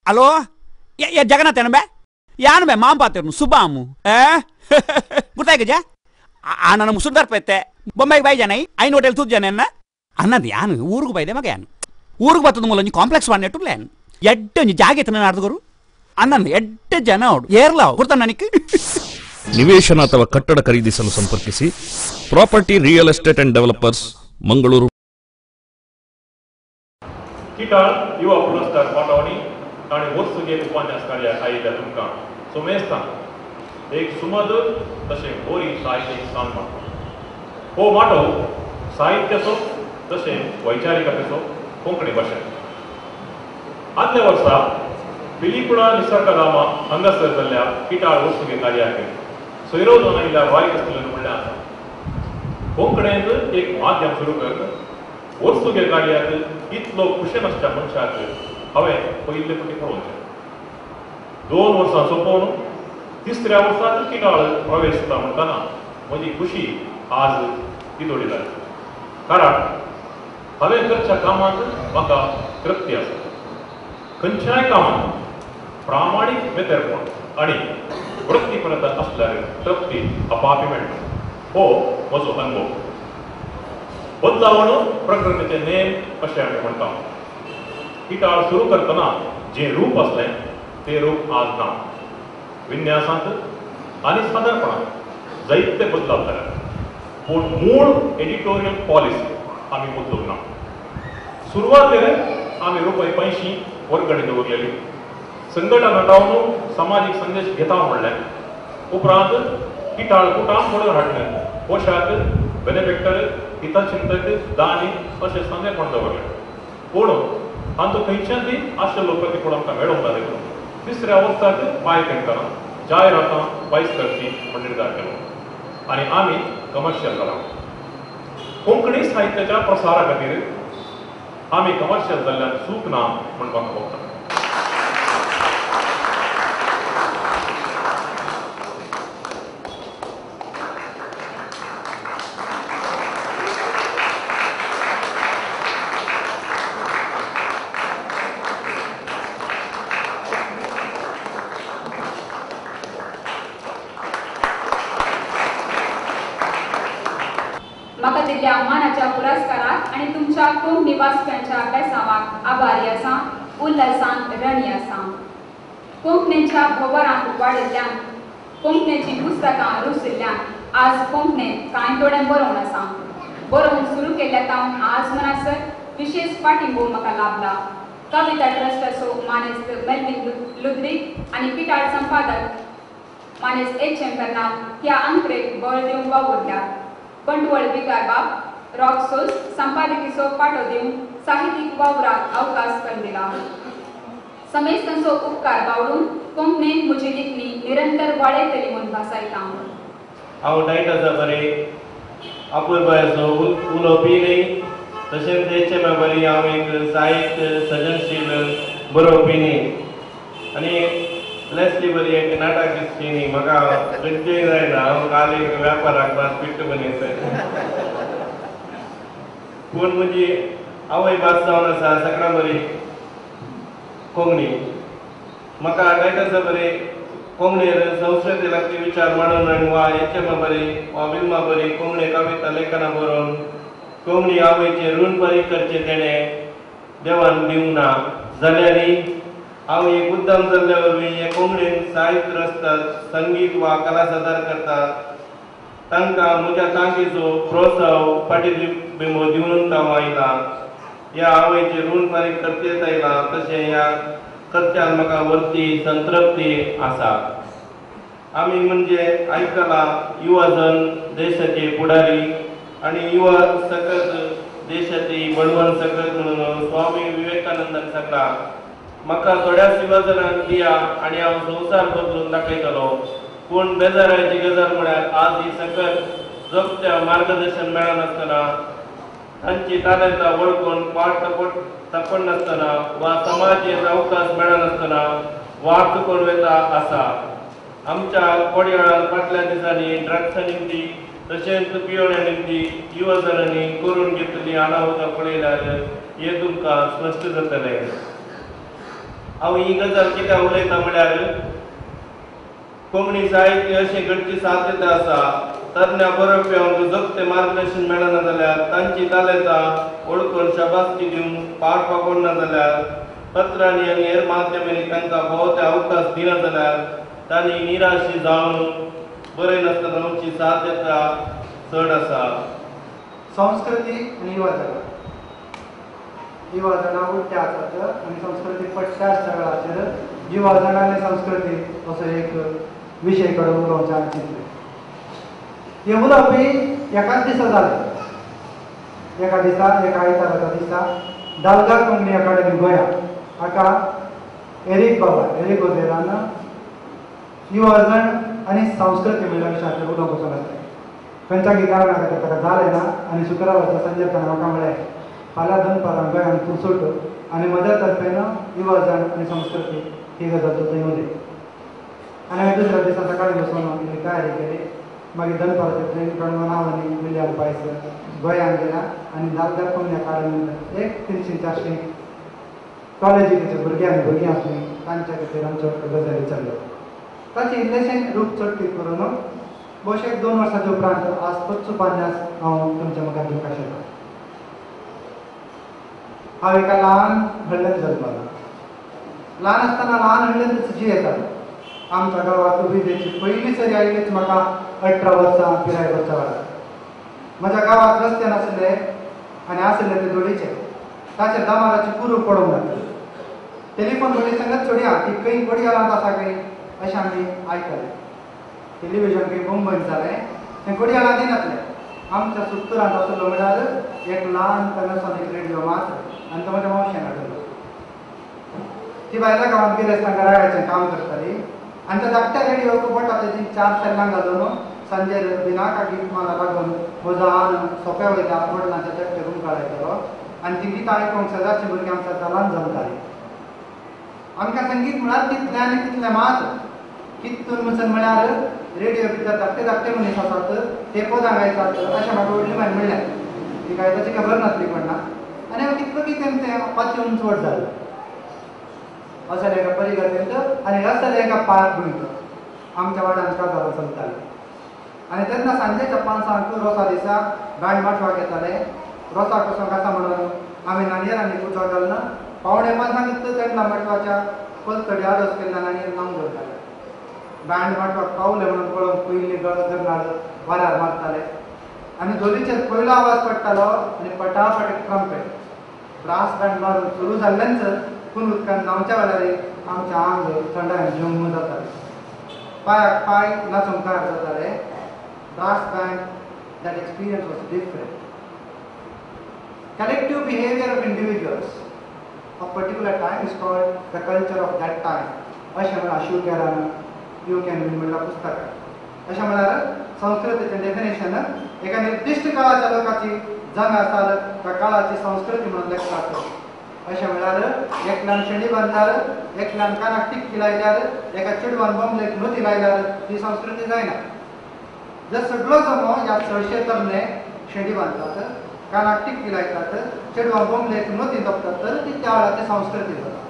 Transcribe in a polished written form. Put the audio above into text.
Hello ಜಗನ್ನಾಥೇನ ಯಾನು ಬೇ ಮಾಂ ಪಾತಿರ್ನು ಸುಬ್ಬಾಮು ಗುರ್ತಾಯ್ಕ ಜಾ ನನ್ನ ಮುಸುಂದರ್ ಪೈತೆ ಬೊಂಬೈಗೆ ಬೈ ಜನ ಐನ್ ಹೋಟೆಲ್ ತೂತ್ ಜನ ಅನ್ನದು ಯಾನು ಊರಿಗೆ ಬೈದೆ ಮಗ ಯಾನು ಊರಿಗೆ ಬರ್ತದ ಮೂಲ ಕಾಂಪ್ಲೆಕ್ಸ್ ಮಾಡಿಟ್ಟು ಎಡ್ಡು ಜಾಗ ಇತ್ತು ನಾನು ಅರ್ಧಗರು ಅನ್ನನ್ನು ಎಡ್ಡು ಜನ ಅವಡು ಏರ್ಲ ಗುರ್ತ ನನಗೆ ನಿವೇಶನ ಅಥವಾ ಕಟ್ಟಡ ಖರೀದಿಸಲು ಸಂಪರ್ಕಿಸಿ property real estate and developers Mangaluru. किटाळ युवा पुरस्कार पाठवणी आणि वर्सुगे उपन्यास कार्य आयिल्ल्या तुमकां सोमेस्तान एक सुमद तशें बोरी साहित्यीक सन्मान. हो माटो साहित्याचो तशें वैचारिकतेचो कोंकणी भाशेंत. आदल्या वर्सा पिलीकुळा निसर्गधामा हांगासर जाल्ल्या किटाळ वर्सुगे कार्याक सोयरो जावन आयिल्ल्या वायट आसलेलें म्हणलें आसा. कोंकणींत एक माध्यम सुरू करत वर्सुगे कार्याक इतलो खुशेन आसच्या मनशाक हांवें पयले फावटी पळोवचें. 2 वर्सां सोंपोवन 3ऱ्या वर्साक किटाळ प्रवेश जाता म्हणटना म्हजी खुशी आज तिदोडी जाली. कारण हांवें करच्या कामाक म्हाका तृप्ती आसा. खंयच्याय कामाक प्रामाणीक मेतेरपण आनी वृत्तीपरत आसल्यार तृप्ती आपापी मेळटा. हो म्हजो अनुभव. बदलावण प्रकृतीचे नेम अशें आमी म्हणटा. किटाळ सुरू करतना जें रूप आसलें तें रूप आज ना. विन्यासांत आनी सादरपणांत जायते बदलाव जाल्यात पूण मूळ एडिटोरियल पॉलिसी आमी बदलूंक ना. सुरवातेर आमी ₹50 वर्गणी दवरलेली. संघटनाटावन सामाजीक संदेश घेता म्हणलें. उपरांत किटाळ कुटाम म्हणून हाडलें. पोशाक बेनिफॅक्टर हितचिंतक दानी अशें सांगेपण दवरलें. पूण हातूंत खंयच्याच आशिल्लो प्रतिकूळ आमकां मेळूंक ना. देखून 3ऱ्या वर्साक पांय तेंकताना जायरातां वायस करची म्हण निर्धार केलो आनी आमी कमर्शियल जालां. कोंकणी साहित्याच्या प्रसारा खातीर आमी कमर्शियल जाल्ल्यान चूक ना म्हण म्हाका भोगता. म्हाका दिल्ल्या मानाच्या पुरस्काराक आनी तुमच्या कोंकणी वाचप्यांच्या बेसावाक आभारी आसा. उल्हासान रणी आसा. कोंकणीच्या भोवरांक वाडिल्ल्यान कोंकणीची पुस्तकां रुचिल्ल्यान आज कोंकणींत कांय थोडें बरोवन आसा. बरोवंक सुरू केल्ल्यान आज मनासर विशेष पाठिंबो म्हाका लाभला. कविता ट्रस्टाचो मानेस्त मेल्विन लुद्रीक आनी किटाळ संपादक मानेस्त चेंबरनान ह्या अंकरेक बळ दिवंक वावुरल्यात. बंडवळ विकारबाब रॉक्सोस संपादकीचो पाटो दिवन साहित्यीक वावराक अवकाश करून दिला. समेस्तांचो उपकार बावडून कोंकणींत म्हजी लेखणी निरंतर वाडयतली म्हूण भासायता. हांव डायट आसा बरें आपूय बरें उलोवपी न्ही तशेंच तेचे बरें हांव एक साहित्य सृजनशील बरोवपी न्ही आनी लेसली बरी एक नाटक दिसची न्ही. म्हाका खंयचेय जायना. हांव काल एक व्यापाराक भास पिट्ट बनयताय. पूण म्हजी आवय भास जावन आसा सगळ्यां बरी कोंकणी. म्हाका डायट आसा बरें कोंकणीर संस्कृती लागपी विचार मांडून आनी वा हेचे बरी वा बिल्मा बरी कोंकणी कविता लेखनां बरोवन कोंकणी आवयचें ऋण फारीक करचें तेणें देवान दिवंक ना. जाल्यारय हांव एक उद्दाम जाल्ल्या वरवीं हे कोंकणीन साहित्य रचतात संगीत वा कला सादर करतात तांकां म्हज्या तांकीचो प्रोत्साव पाठिंबो दिवन हांव आयलां. ह्या आवयचें ऋण फारीक करचेंच आयलां. तशें ह्या करच्यान म्हाका व्हरती संतृप्ती आसा. आमी म्हणजे आयकलां युवा जन देशाचे फुडारी आनी युवा सकत देशाची बळवंत सकत म्हणून स्वामी विवेकानंदान सांगलां म्हाका थोड्या शिवाजनांक दिया आनी हांव संवसार बदलून दाखयतलो. पूण बेजाराची गजाल म्हळ्यार आज ही सकत जगत्या मार्गदर्शन मेळनासतना तांची तालंतां वळखून पाट तपनासतना वा समाजीक अवकाश मेळनासतना वाट चुकोवन वता आसा. आमच्या कोडयाळान फाटल्या दिसांनी ड्रग्सा निमती तशेंच पियोण्या निमती युवजनांनी करून घेतली अनाहुतां पळयल्यार हें तुमकां स्पश्ट जातलें. हांव ही गजाल कित्याक उलयता म्हळ्यार कोंकणी साहित्य अशें घडची साध्यता आसा तज्ञ बरोवप्यांक जगते मार्गदर्शन मेळना जाल्यार तांची तालेतां ओळखून शाबासकी दिवंक पाठ पाकोडना जाल्यार पत्रांनी आनी हेर माध्यमांनी तांकां फावो ते अवकाश दिना जाल्यार तांणी निराशी जावन बरें नासतना आमची साध्यता चड आसा. संस्कृती आनी युवाजनां उठ्या आसात आनी संस्कृती पडट्या स्थळाचेर युवाजनां आनी संस्कृती असो एक विशय करून उलोवचें हांवें चिंतलें. हें उलोवप ही एकाच दिसा जालें. एका दिसा एका आयताराच्या दिसा दालगार कोंकणी अकादेमी गोंया हाका एरीक ओझेरान युवाजन आनी संस्कृती म्हणल्या विशयाचेर उलोवंक वचूंक आसलें. खंयच्याय कारणां खातीर ताका जालें ना आनी शुक्राराच्या संजे म्हाका म्हळें फाल्यां दनपारां गोंयांत तूं सुट आनी म्हज्या तर्फेन युवाजन आनी संस्कृती ही गजाल तूं थंय उलय. आनी हांवें दुसऱ्या दिसा सकाळीं वचून ही तयारी केली. मागीर दनपाराचे ट्रेन कडून हांव आनी विलियम पायस गोंयांत गेला आनी दालगार कोंकणी अकादेमींत एक 300-400 कॉलेजीचे भुरगे आनी भुरगीं आसलीं तांच्या खातीर आमच्यो गजाली चल्ल्यो. ताचें इल्लेशें रूप चडटी करून भौशीक 2 वर्सांच्या उपरांत आज तोच उपन्यास हांव तुमच्या मुखार दिवंक आशिल्लो. हांव एका ल्हान हळ्ळेंत जल्मलो. ल्हान आसतना ल्हान हळ्ळेंतच जी येतालो. आमच्या गांवांत विजेची पयली सरी आयलीच म्हाका 18 वर्सां पिराय करच्या वेळार. म्हज्या गांवांत रस्ते नासले आनी आसले ते जोडीचे. ताचेर दामाराची कुरू पडूंक लागली. टेलिफोन बडी सांगत सोडया ती खंय कोडयालांत आसा खंय अशें आमी आयकलें. टेलिव्हिजन खंय मुंबयत जालें तें कोडयालांत येनासलें. आमच्या सुत्तुरांत आसलो म्हळ्यार एक ल्हान पॅनासॉनीक रेडिओ मात्र आनी तो म्हज्या मावशेन हाडलो. ती भायल्या गांवांत गिरेस्तां गराड्याचें काम करताली आनी त्या धाकट्या रेडिओक बोटाचे 4 सेल्लां घालून सांजे बिनाका गीत माला लागून म्हजो आन सोंप्या वयल्या वडिलांच्या चट्टेरून काडयतालो आनी ती गितां आयकूंक शेजारची भुरगीं आमच्या चलान जमतालीं. आमकां संगीत म्हळ्यार कितलें आनी कितलें मात कितून वचून म्हळ्यार रेडिओ भितर धाकटे धाकटे मनीस आसात ते पदां गायतात अशें म्हाका व्हडली मागीर म्हणलें. ती गायताची खबर नासली पडना आनी हांव कितलो की तें पांचवें चड जालें. असले एका परिगतेंत आनी असले एका पार्क भुंयत आमच्या वाड्यान काजारां चलतालीं. आनी तेन्ना सांजेच्या 5सांक रोसा दिसा बँड माटवाक येताले. रोसाक वचोंक आसा म्हणून आमी नाणयेरांनी पुजो घालना. 4:45 तेन्ना माटवाच्या पलतडी आरस केन्ना नाणयेर नांव दवरताले. बँड माटवाक पावले म्हणून पळोवन पयली गळगरनाळ वाऱ्यार मारताले आनी धोलीचेर पयलो आवाज पडटालो आनी पटापट ट्रम्पेट. ब्रास बँड मारून सुरू जाल्ल्यानच पूण उदकान नांवच्या वेळार आमचें आंग थंडायन जम्म जातालें. पांयाक पांय नाचूंक तयार जाताले. Brass band that experience was different. Collective behavior of individuals of particular time is called the culture of that time. अशें म्हळ्यार शिवकेरान यू कॅन विन म्हणल्यार पुस्तकां. अशें म्हळ्यार संस्कृतीचें डेफिनेशन एका निर्दिश्ट काळाच्या लोकांची जंग आसात त्या काळाची संस्कृती म्हणून लेखतात. अशें म्हळ्यार एकल्यान शेणी बांदल्यार एकल्यान कानाक टिक्की लायल्यार एका चेडवान बोमलेक नोती लायल्यार ती संस्कृती जायना. जर सगळो जमो ह्या 600 तरणे शेणी बांदतात कानाक टिक्की लायतात चेडवान बोमलेक नोती जपतात तर ती त्या वेळाची संस्कृती जाता.